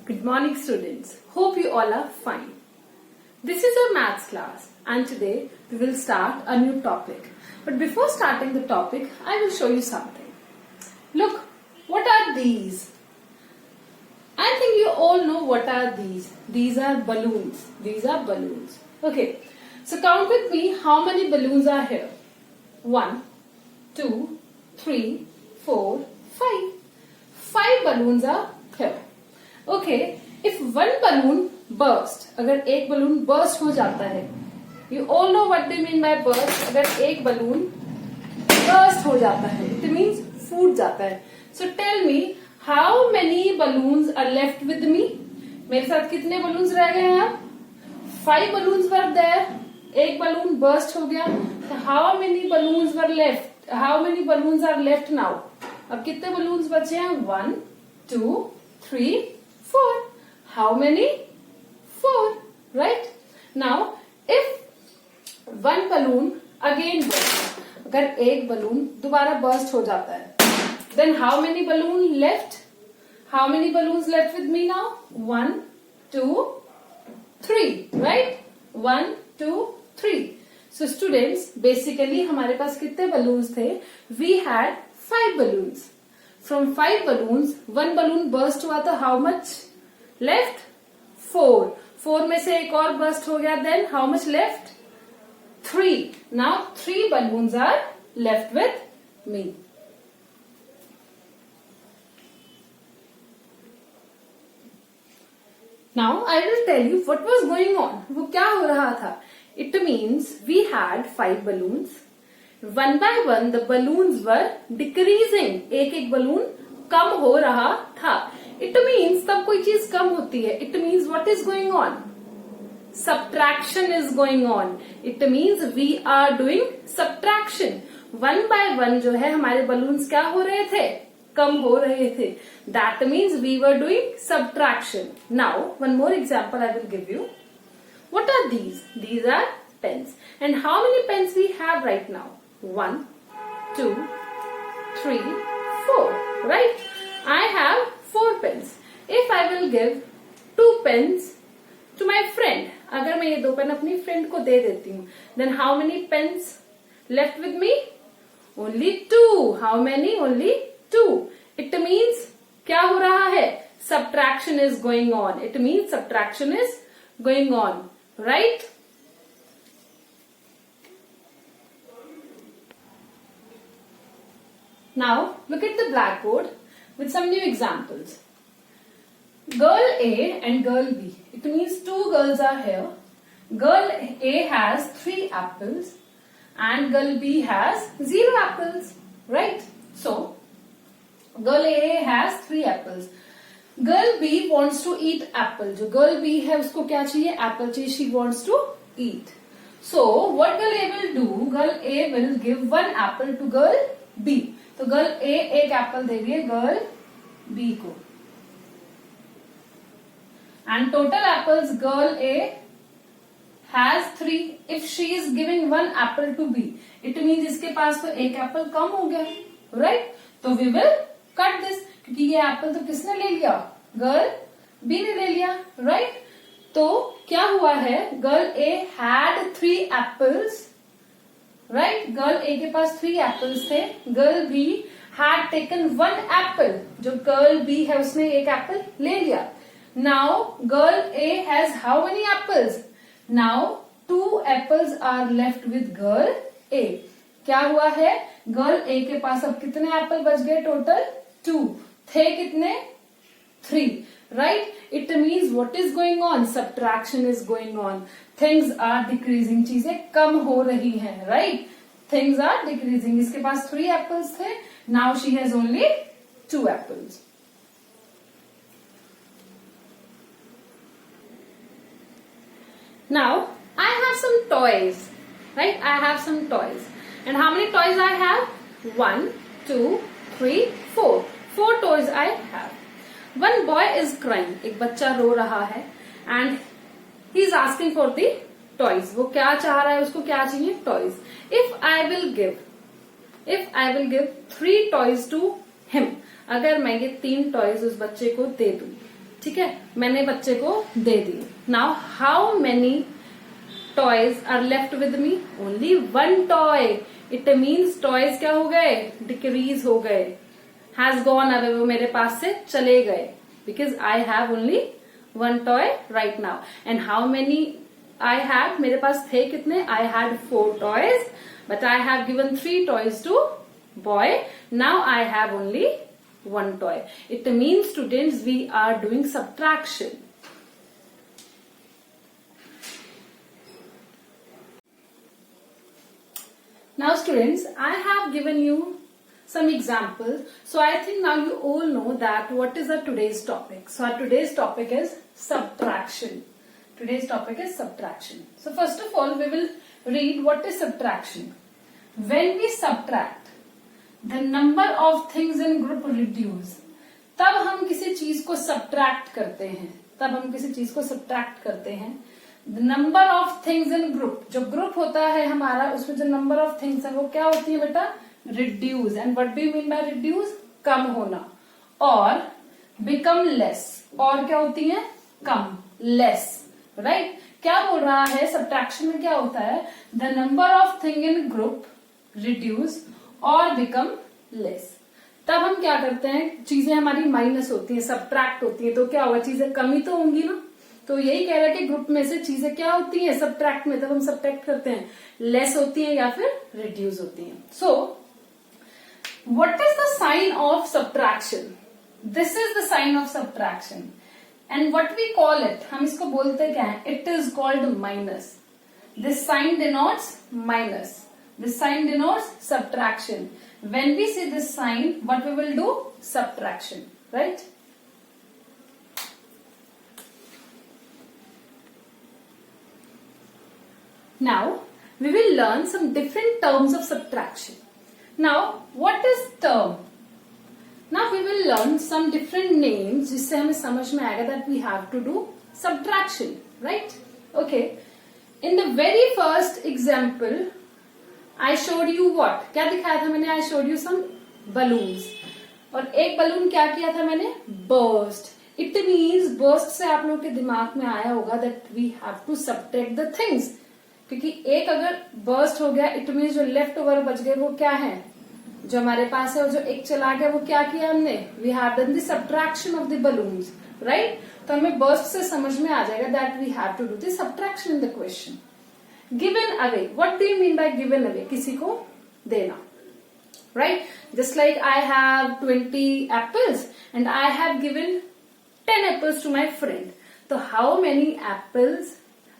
Good morning, students. Hope you all are fine. This is our maths class, and today we will start a new topic. But before starting the topic, I will show you something. Look, what are these? I think you all know what are these. These are balloons. These are balloons. Okay, so count with me how many balloons are here. 1, 2, 3, 4, 5. 5 balloons are here. Okay, if one balloon burst, अगर एक balloon burst हो जाता है, you all know what they mean by burst. अगर एक balloon burst हो जाता है, it means फूट जाता है. So tell me, how many balloons are left with me? मेरे साथ कितने balloons रह गए हैं अब? 5 balloons were there. एक balloon burst हो गया. So how many balloons were left? How many balloons are left now? अब कितने balloons बचे हैं? 1, 2, 3, 4. How many? 4. Right? Now, if one balloon again burst, अगर एक balloon दोबारा burst हो जाता है, then how many balloons left? How many balloons left with me now? 1, 2, 3. Right? 1, 2, 3. So students, basically हमारे पास कितने balloons थे? We had 5 balloons. From 5 balloons, one balloon burst हुआ तो how much left? 4. 4 में से एक और burst हो गया, then how much left? 3. Now 3 balloons are left with me. Now I will tell you what was going on. वो क्या हो रहा था? It means we had 5 balloons. One by one the balloons were decreasing. एक एक balloon कम हो रहा था. It means तब कोई चीज कम होती है. It means what is going on? Subtraction is going on. It means we are doing subtraction. One by one जो है हमारे balloons क्या हो रहे थे? कम हो रहे थे. That means we were doing subtraction. Now one more example I will give you. What are these? These are pens. And how many pens we have right now? 1, 2, 3, 4. Right? I have 4 pens. If I will give 2 pens to my friend, अगर मैं ये 2 pen अपनी friend को दे देती हूँ, then how many pens left with me? Only 2. How many? Only 2. It means क्या हो रहा है? Subtraction is going on. It means subtraction is going on. Right? Now look at the blackboard with some new examples. Girl A and girl B. It means 2 girls are here. Girl A has 3 apples and girl B has 0 apples. Right? So, girl A has 3 apples. Girl B wants to eat apple. जो girl B है उसको क्या चाहिए? Apple चाहिए. She wants to eat. So, what girl A will do? Girl A will give 1 apple to girl B. तो girl A एक apple दे रही है गर्ल बी को. And total apples girl A has 3. If she is giving 1 apple to B, it means इसके पास तो एक एप्पल कम हो गया. राइट? तो वी विल कट दिस, क्योंकि ये एप्पल तो किसने ले लिया? गर्ल बी ने ले लिया. राइट? तो क्या हुआ है? Girl A had 3 apples. Right? Girl A के पास 3 एप्पल्स थे. Girl B had taken 1 apple. जो गर्ल बी है उसने एक एप्पल ले लिया. Now girl A has how many apples? Now 2 apples are left with girl A. क्या हुआ है? गर्ल ए के पास अब कितने एप्पल बच गए? टोटल 2. थे कितने? 3. Right? It means what is going on? Subtraction is going on. Things are decreasing. चीजें कम हो रही हैं. Right? Things are decreasing. इसके पास 3 apples थे. Now she has only 2 apples. Now I have some toys. Right? I have some toys. And how many toys I have? 1, 2, 3, 4. 4 toys I have. One boy is crying. एक बच्चा रो रहा है and he is asking for the toys. वो क्या चाह रहा है? उसको क्या चाहिए? Toys. If I will give 3 toys to him, अगर मैं ये 3 टॉयज उस बच्चे को दे दूं, ठीक है, मैंने बच्चे को दे दी. Now how many toys are left with me? Only one toy. It means toys क्या हो गए? डिक्रीज हो गए. हैज गॉन अवे, वो मेरे पास से चले गए. Because I have only one toy right now. And how many I have? मेरे पास थे कितने? I had 4 toys, but I have given 3 toys to boy. Now I have only one toy. It means, students, we are doing subtraction. Now students, I have given you some examples. So I think now you all know that what is our today's topic. So our today's topic is subtraction. Today's topic is subtraction. So first of all, we will read what is subtraction. When we subtract the number of things in group reduce, तब हम किसी चीज को subtract करते हैं. तब हम किसी चीज को subtract करते हैं. The number of things in group, जो group होता है हमारा, उसमें जो number of things है वो क्या होती है बेटा? Reduce. And what do you mean by reduce? कम होना. और become less. और क्या होती है? कम. Less. Right? क्या बोल रहा है? Subtraction में क्या होता है? The number of thing in group reduce और बिकम लेस. तब हम क्या करते हैं? चीजें हमारी माइनस होती हैं, सब्ट्रैक्ट होती हैं, तो क्या होगा? चीजें कमी तो होंगी ना. तो यही कह रहा है कि ग्रुप में से चीजें क्या होती हैं? सब्ट्रैक्ट में. तब हम सब्ट्रैक्ट करते हैं, लेस होती हैं या फिर रिड्यूस होती हैं. So what is the sign of subtraction? This is the sign of subtraction. And what we call it? हम इसको बोलते क्या है? It is called minus. This sign denotes minus. This sign denotes subtraction. When we see this sign, what we will do? Subtraction, right? Now, we will learn some different terms of subtraction. Now, what is term? Now, we will learn some different names जिससे हमें समझ में आएगा that we have to do subtraction, right? Okay. In the very first example, I showed you what? क्या दिखाया था मैंने? I showed you some balloons. और एक बलून क्या किया था मैंने? Burst. It means burst से आप लोगों के दिमाग में आया होगा that we have to subtract the things. क्योंकि एक अगर burst हो गया, it means जो left over बच गए वो क्या है? जो हमारे पास है, और जो एक चला गया वो क्या किया हमने? We have done the subtraction of the balloons, right? तो हमें burst से समझ में आ जाएगा that we have to do the subtraction in the question. Given away. What do you mean by given away? किसी को देना. Right? Just like I have 20 apples and I have given 10 apples to my friend. So how many apples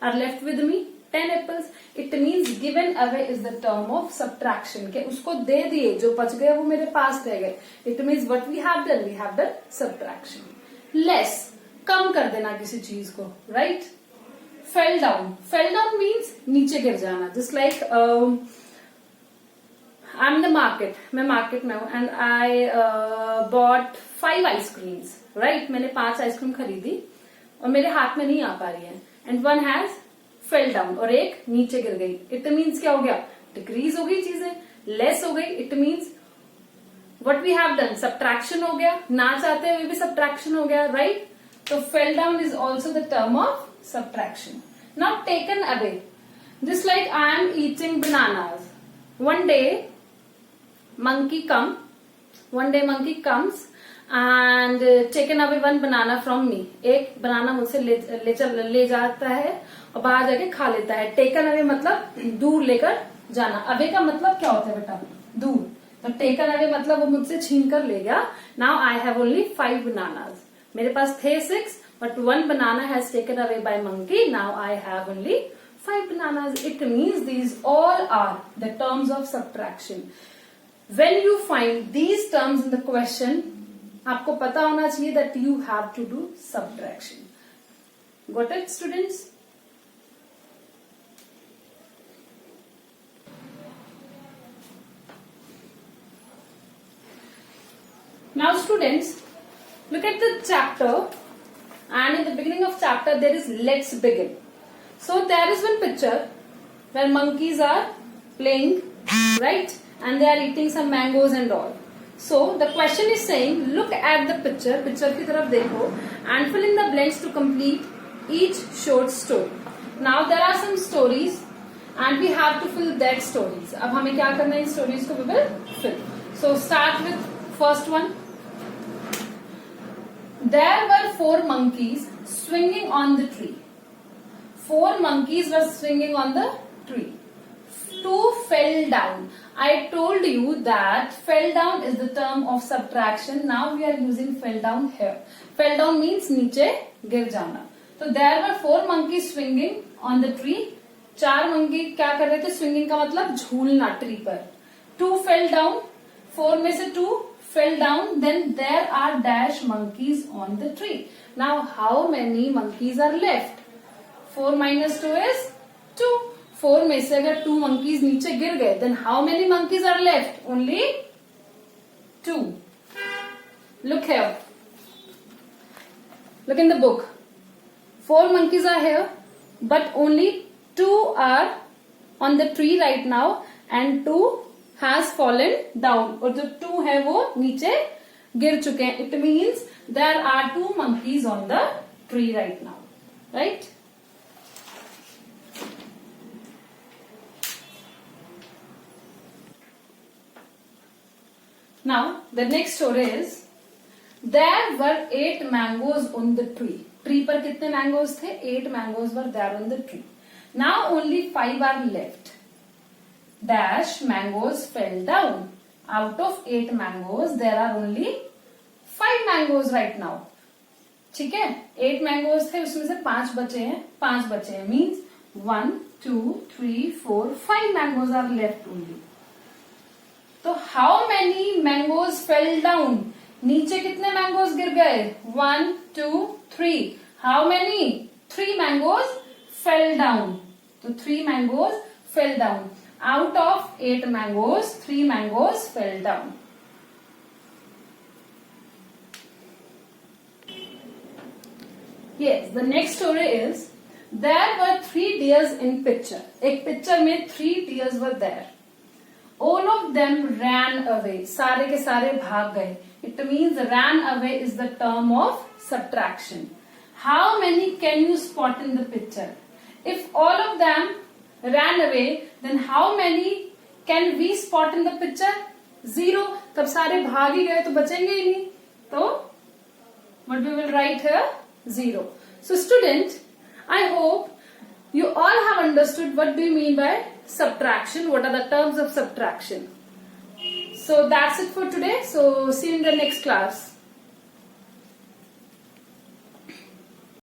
are left with me? 10 apples. It means given away is the term of subtraction. के उसको दे दिए, जो बच गए वो मेरे पास रह गए. It means what we have done? We have done subtraction. Less. कम कर देना किसी चीज को. Right? Fell down. Fell down means नीचे गिर जाना. Just like I'm in the market. मैं market में हूँ and I bought 5 ice creams. Right? मैंने 5 आइसक्रीम खरीदी और मेरे हाथ में नहीं आ पा रही है. And one has fell down. और एक नीचे गिर गई. It means क्या हो गया? Decrease हो गई चीजें. Less हो गई. It means what we have done? Subtraction हो गया. ना चाहते हुए भी subtraction हो गया. Right? So fell down is also the term of subtraction. Now taken away. Just like I am eating bananas. One day monkey comes and taken away one banana from me. एक banana मुझसे ले जाता है और बाहर जाके खा लेता है. Taken away मतलब दूर लेकर जाना. away का मतलब क्या होता है बेटा? दूर. तो taken away मतलब वो मुझसे छीन कर ले गया. Now I have only 5 bananas. मेरे पास थे 6, but one banana has taken away by monkey. Now I have only 5 bananas. It means these all are the terms of subtraction. When you find these terms in the question, आपको पता होना चाहिए that you have to do subtraction. Got it, students? Now, students, look at the chapter, and in the beginning of chapter there is let's begin. So there is one picture where monkeys are playing, right? And they are eating some mangoes and all. So the question is saying, look at the picture. Picture की तरफ देखो and fill in the blanks to complete each short story. Now there are some stories and we have to fill that stories. अब हमें क्या करना है, इन stories को we will fill. So start with first one. There were 4 monkeys swinging on the tree. 4 monkeys were swinging on the tree. 2 fell down. I told you that fell down is the term of subtraction. Now we are using fell down here. Fell down means नीचे गिर जाना. So there were 4 monkeys swinging on the tree. 4 monkey क्या कर रहे थे? Swinging का मतलब झूलना ट्री पर. 2 fell down. 4 में से 2 fell down. Then there are dash monkeys on the tree. Now how many monkeys are left? 4 minus 2 is 2. 4 में से अगर 2 monkeys नीचे गिर गए, then how many monkeys are left? Only 2. Look here. Look in the book. 4 monkeys are here, but only 2 are on the tree right now, and 2 has fallen down. और जो 2 है वो नीचे गिर चुके हैं. It means there are 2 monkeys on the tree right now, right? Now the next story is, there were 8 mangoes on the tree. Tree पर कितने mangoes थे? 8 mangoes were there on the tree. Now only 5 are left. Dash mangoes fell down. Out of 8 mangoes, there are only 5 mangoes right now. ठीक है? 8 mangoes थे, उसमें से 5 बचे हैं. 5 बचे हैं means 1, 2, 3, 4, 5 mangoes are left only. तो how many mangoes fell down? नीचे कितने मैंगोज गिर गए? 1, 2, 3. How many? 3 mangoes fell down. तो 3 mangoes fell down. Out of 8 mangoes 3 mangoes fell down. Yes, the next story is, there were 3 deers in picture. एक picture में 3 deers were there. All of them ran away. सारे के सारे भाग गए. It means ran away is the term of subtraction. How many can you spot in the picture? If all of them ran away, then how many can we spot in the picture? 0. तब सारे भाग ही गए तो बचेंगे ही नहीं. तो what we will write here? 0. So student, I hope you all have understood what do you mean by subtraction, what are the terms of subtraction. So that's it for today. So see you in the next class.